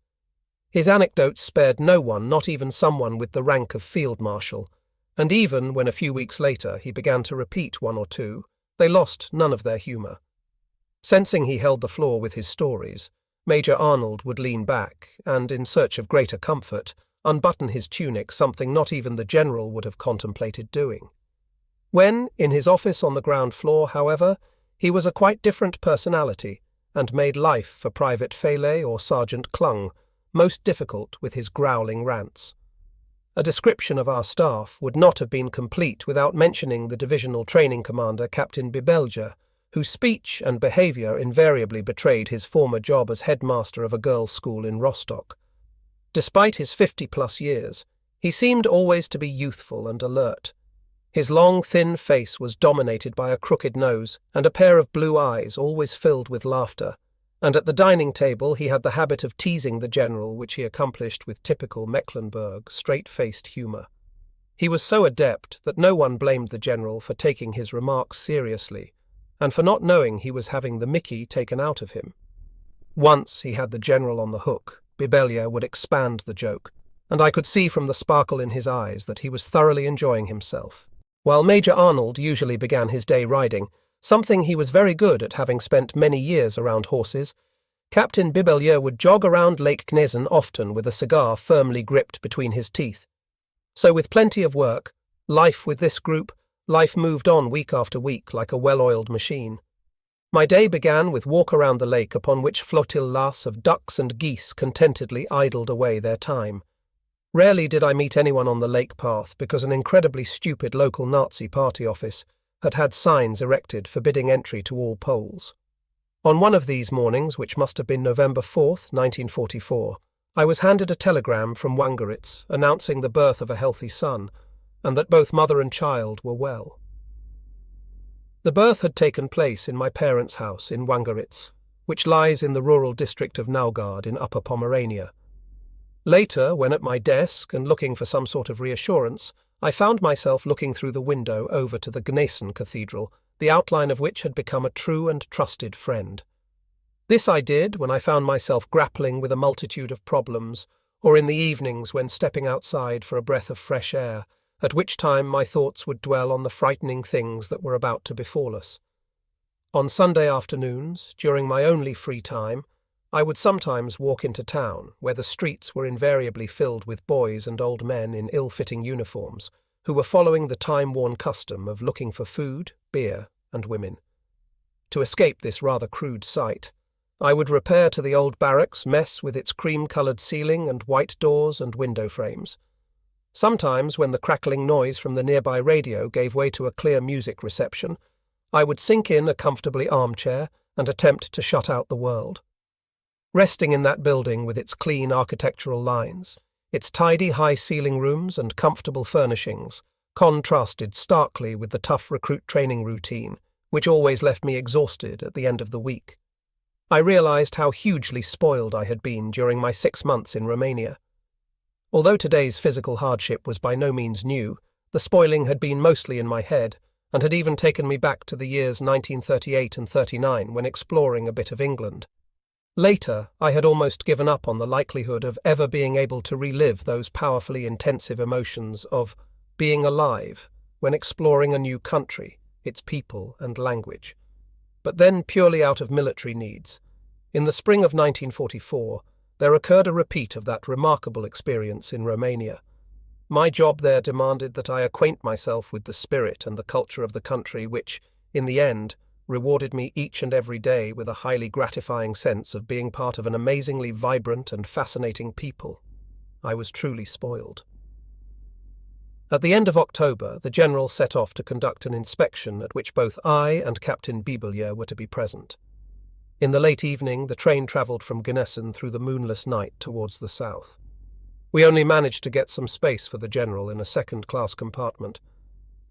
His anecdotes spared no one, not even someone with the rank of field marshal, and even when a few weeks later he began to repeat one or two, they lost none of their humour. Sensing he held the floor with his stories, Major Arnold would lean back and, in search of greater comfort, unbutton his tunic, something not even the general would have contemplated doing. When, in his office on the ground floor, however, he was a quite different personality, and made life for Private Fele or Sergeant Klung most difficult with his growling rants. A description of our staff would not have been complete without mentioning the divisional training commander, Captain Bibelja, whose speech and behaviour invariably betrayed his former job as headmaster of a girls' school in Rostock. Despite his 50-plus years, he seemed always to be youthful and alert. His long, thin face was dominated by a crooked nose and a pair of blue eyes always filled with laughter, and at the dining table he had the habit of teasing the general, which he accomplished with typical Mecklenburg, straight-faced humour. He was so adept that no one blamed the general for taking his remarks seriously, and for not knowing he was having the mickey taken out of him. Once he had the general on the hook, Bibelja would expand the joke, and I could see from the sparkle in his eyes that he was thoroughly enjoying himself. While Major Arnold usually began his day riding, something he was very good at having spent many years around horses, Captain Bibelja would jog around Lake Gnesen often with a cigar firmly gripped between his teeth. So with plenty of work, life with this group, life moved on week after week like a well-oiled machine. My day began with walk around the lake, upon which flotillas of ducks and geese contentedly idled away their time. Rarely did I meet anyone on the lake path because an incredibly stupid local Nazi party office had had signs erected forbidding entry to all Poles. On one of these mornings, which must have been November 4th, 1944, I was handed a telegram from Wangeritz announcing the birth of a healthy son, and that both mother and child were well. The birth had taken place in my parents' house in Wangeritz, which lies in the rural district of Naugard in Upper Pomerania. Later, when at my desk and looking for some sort of reassurance, I found myself looking through the window over to the Gnesen Cathedral, the outline of which had become a true and trusted friend. This I did when I found myself grappling with a multitude of problems, or in the evenings when stepping outside for a breath of fresh air, at which time my thoughts would dwell on the frightening things that were about to befall us. On Sunday afternoons, during my only free time, I would sometimes walk into town, where the streets were invariably filled with boys and old men in ill-fitting uniforms, who were following the time-worn custom of looking for food, beer, and women. To escape this rather crude sight, I would repair to the old barracks mess with its cream-coloured ceiling and white doors and window frames. Sometimes, when the crackling noise from the nearby radio gave way to a clear music reception, I would sink in a comfortably armchair and attempt to shut out the world. Resting in that building with its clean architectural lines, its tidy high ceiling rooms and comfortable furnishings, contrasted starkly with the tough recruit training routine, which always left me exhausted at the end of the week. I realized how hugely spoiled I had been during my 6 months in Romania. Although today's physical hardship was by no means new, the spoiling had been mostly in my head, and had even taken me back to the years 1938 and 39 when exploring a bit of England. Later, I had almost given up on the likelihood of ever being able to relive those powerfully intensive emotions of being alive when exploring a new country, its people and language. But then, purely out of military needs, in the spring of 1944, there occurred a repeat of that remarkable experience in Romania. My job there demanded that I acquaint myself with the spirit and the culture of the country which, in the end, rewarded me each and every day with a highly gratifying sense of being part of an amazingly vibrant and fascinating people. I was truly spoiled. At the end of October, the General set off to conduct an inspection at which both I and Captain Bibelja were to be present. In the late evening, the train travelled from Gnesen through the moonless night towards the south. We only managed to get some space for the General in a second-class compartment,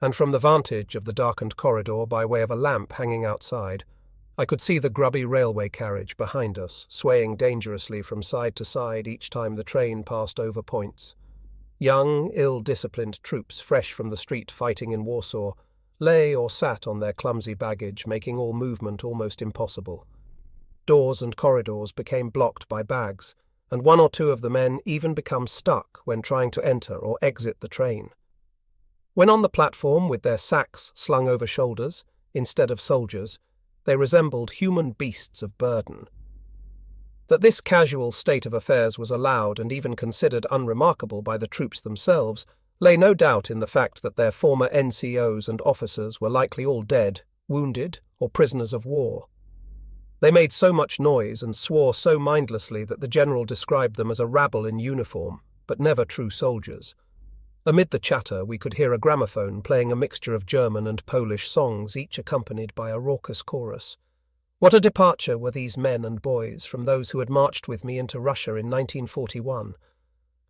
and from the vantage of the darkened corridor by way of a lamp hanging outside, I could see the grubby railway carriage behind us, swaying dangerously from side to side each time the train passed over points. Young, ill-disciplined troops fresh from the street fighting in Warsaw lay or sat on their clumsy baggage, making all movement almost impossible. Doors and corridors became blocked by bags, and one or two of the men even become stuck when trying to enter or exit the train. When on the platform with their sacks slung over shoulders, instead of soldiers, they resembled human beasts of burden. That this casual state of affairs was allowed and even considered unremarkable by the troops themselves lay no doubt in the fact that their former NCOs and officers were likely all dead, wounded, or prisoners of war. They made so much noise and swore so mindlessly that the General described them as a rabble in uniform, but never true soldiers. Amid the chatter, we could hear a gramophone playing a mixture of German and Polish songs, each accompanied by a raucous chorus. What a departure were these men and boys from those who had marched with me into Russia in 1941.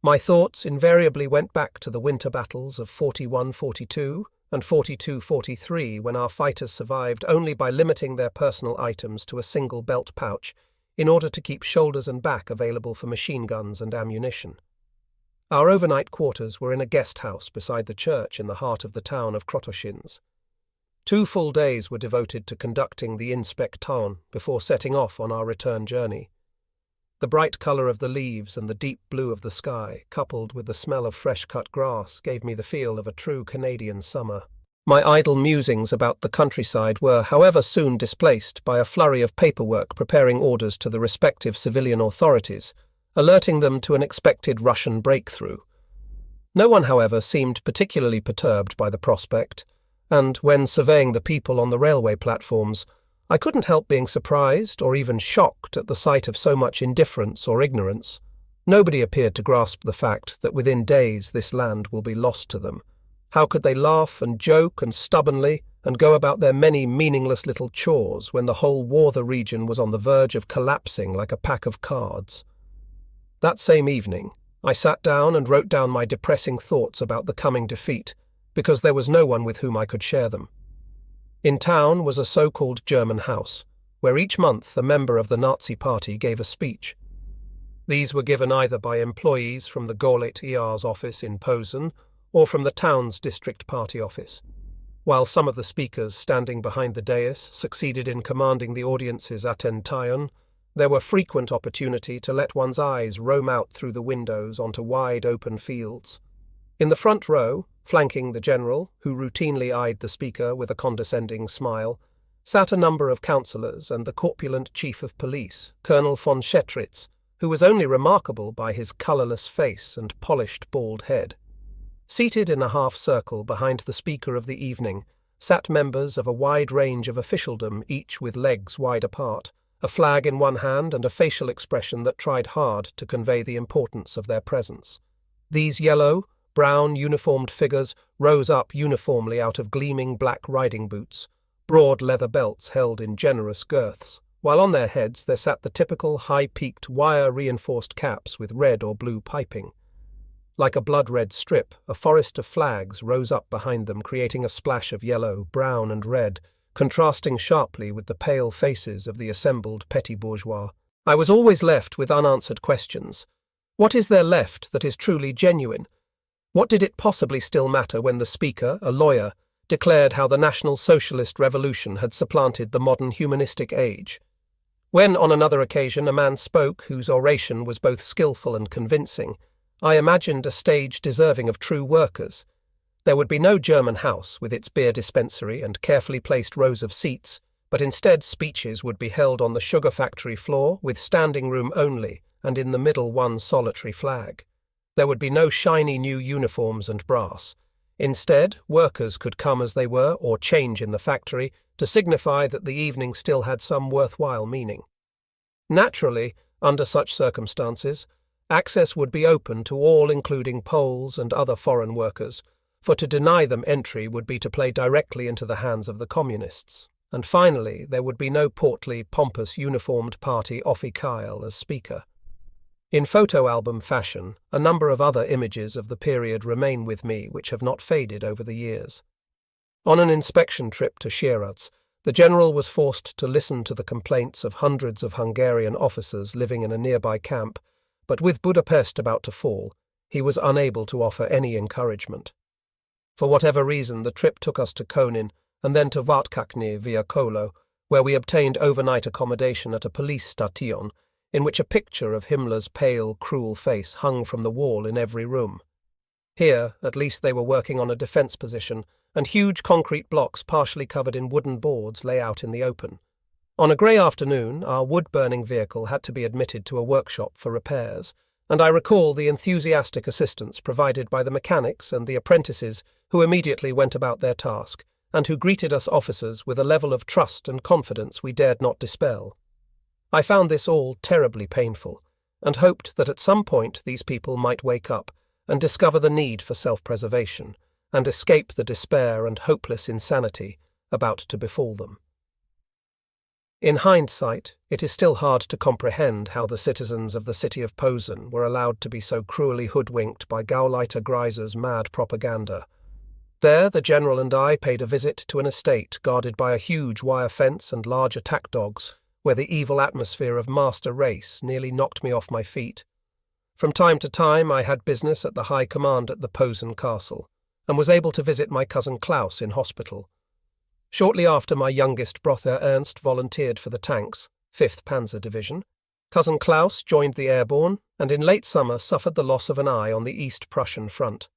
My thoughts invariably went back to the winter battles of 41-42 and 42-43, when our fighters survived only by limiting their personal items to a single belt pouch in order to keep shoulders and back available for machine guns and ammunition. Our overnight quarters were in a guest house beside the church in the heart of the town of Krotoshins. 2 full days were devoted to conducting the inspektion before setting off on our return journey. The bright colour of the leaves and the deep blue of the sky, coupled with the smell of fresh-cut grass, gave me the feel of a true Canadian summer. My idle musings about the countryside were, however, soon displaced by a flurry of paperwork preparing orders to the respective civilian authorities, alerting them to an expected Russian breakthrough. No one, however, seemed particularly perturbed by the prospect, and when surveying the people on the railway platforms, I couldn't help being surprised or even shocked at the sight of so much indifference or ignorance. Nobody appeared to grasp the fact that within days this land will be lost to them. How could they laugh and joke and stubbornly and go about their many meaningless little chores when the whole Wartha region was on the verge of collapsing like a pack of cards? That same evening, I sat down and wrote down my depressing thoughts about the coming defeat, because there was no one with whom I could share them. In town was a so-called German house, where each month a member of the Nazi Party gave a speech. These were given either by employees from the Gorlet ER's office in Posen or from the town's district party office. While some of the speakers standing behind the dais succeeded in commanding the audience's attention, there were frequent opportunity to let one's eyes roam out through the windows onto wide open fields. In the front row, flanking the general, who routinely eyed the speaker with a condescending smile, sat a number of councillors and the corpulent chief of police, Colonel von Schettritz, who was only remarkable by his colourless face and polished bald head. Seated in a half-circle behind the speaker of the evening sat members of a wide range of officialdom, each with legs wide apart, a flag in one hand and a facial expression that tried hard to convey the importance of their presence. These yellow, brown uniformed figures rose up uniformly out of gleaming black riding boots, broad leather belts held in generous girths, while on their heads there sat the typical high-peaked wire-reinforced caps with red or blue piping. Like a blood-red strip, a forest of flags rose up behind them, creating a splash of yellow, brown and red, contrasting sharply with the pale faces of the assembled petty bourgeois. I was always left with unanswered questions. What is there left that is truly genuine? What did it possibly still matter when the speaker, a lawyer, declared how the National Socialist Revolution had supplanted the modern humanistic age? When, on another occasion, a man spoke whose oration was both skillful and convincing, I imagined a stage deserving of true workers. There would be no German house with its beer dispensary and carefully placed rows of seats, but instead speeches would be held on the sugar factory floor with standing room only, and in the middle one solitary flag. There would be no shiny new uniforms and brass. Instead, workers could come as they were or change in the factory to signify that the evening still had some worthwhile meaning. Naturally, under such circumstances, access would be open to all, including Poles and other foreign workers, for to deny them entry would be to play directly into the hands of the communists. And finally, there would be no portly, pompous, uniformed party official as speaker. In photo album fashion, a number of other images of the period remain with me which have not faded over the years. On an inspection trip to Sieradz, the general was forced to listen to the complaints of hundreds of Hungarian officers living in a nearby camp, but with Budapest about to fall, he was unable to offer any encouragement. For whatever reason, the trip took us to Konin and then to Vartkakny via Kolo, where we obtained overnight accommodation at a police station, in which a picture of Himmler's pale, cruel face hung from the wall in every room. Here, at least, they were working on a defence position, and huge concrete blocks partially covered in wooden boards lay out in the open. On a grey afternoon, our wood-burning vehicle had to be admitted to a workshop for repairs, and I recall the enthusiastic assistance provided by the mechanics and the apprentices who immediately went about their task, and who greeted us officers with a level of trust and confidence we dared not dispel. I found this all terribly painful, and hoped that at some point these people might wake up and discover the need for self-preservation, and escape the despair and hopeless insanity about to befall them. In hindsight, it is still hard to comprehend how the citizens of the city of Posen were allowed to be so cruelly hoodwinked by Gauleiter Greiser's mad propaganda. There, the General and I paid a visit to an estate guarded by a huge wire fence and large attack dogs, where the evil atmosphere of master race nearly knocked me off my feet. From time to time I had business at the High Command at the Posen Castle, and was able to visit my cousin Klaus in hospital. Shortly after my youngest brother Ernst volunteered for the tanks, 5th Panzer Division, cousin Klaus joined the airborne and in late summer suffered the loss of an eye on the East Prussian front.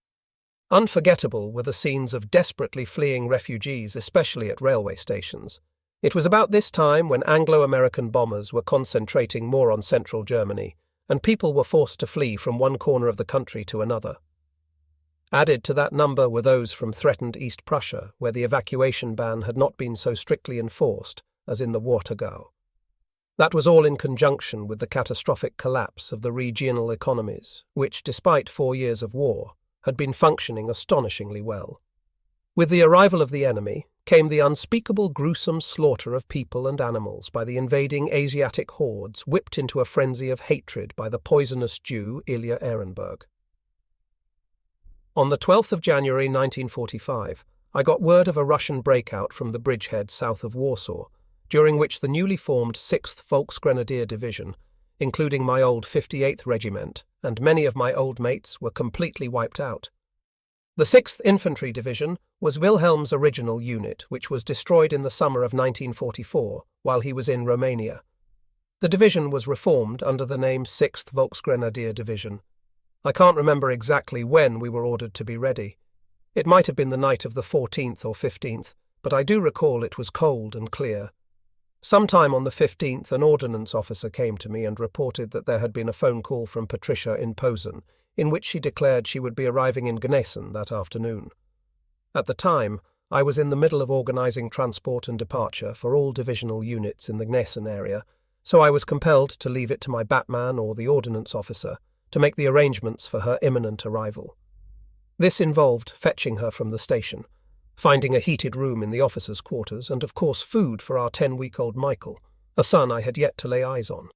Unforgettable were the scenes of desperately fleeing refugees, especially at railway stations. It was about this time when Anglo-American bombers were concentrating more on central Germany, and people were forced to flee from one corner of the country to another. Added to that number were those from threatened East Prussia, where the evacuation ban had not been so strictly enforced as in the Warthegau. That was all in conjunction with the catastrophic collapse of the regional economies, which, despite 4 years of war, had been functioning astonishingly well. With the arrival of the enemy came the unspeakable gruesome slaughter of people and animals by the invading Asiatic hordes whipped into a frenzy of hatred by the poisonous Jew Ilya Ehrenberg. On the 12th of January 1945, I got word of a Russian breakout from the bridgehead south of Warsaw, during which the newly formed 6th Volksgrenadier Division, including my old 58th Regiment and many of my old mates, were completely wiped out. The 6th Infantry Division was Wilhelm's original unit, which was destroyed in the summer of 1944 while he was in Romania. The division was reformed under the name 6th Volksgrenadier Division. I can't remember exactly when we were ordered to be ready. It might have been the night of the 14th or 15th, but I do recall it was cold and clear. Sometime on the 15th, an ordnance officer came to me and reported that there had been a phone call from Patricia in Posen, in which she declared she would be arriving in Gnesen that afternoon. At the time, I was in the middle of organising transport and departure for all divisional units in the Gnesen area, so I was compelled to leave it to my batman or the ordnance officer to make the arrangements for her imminent arrival. This involved fetching her from the station, finding a heated room in the officers' quarters, and of course food for our 10-week-old Michael, a son I had yet to lay eyes on.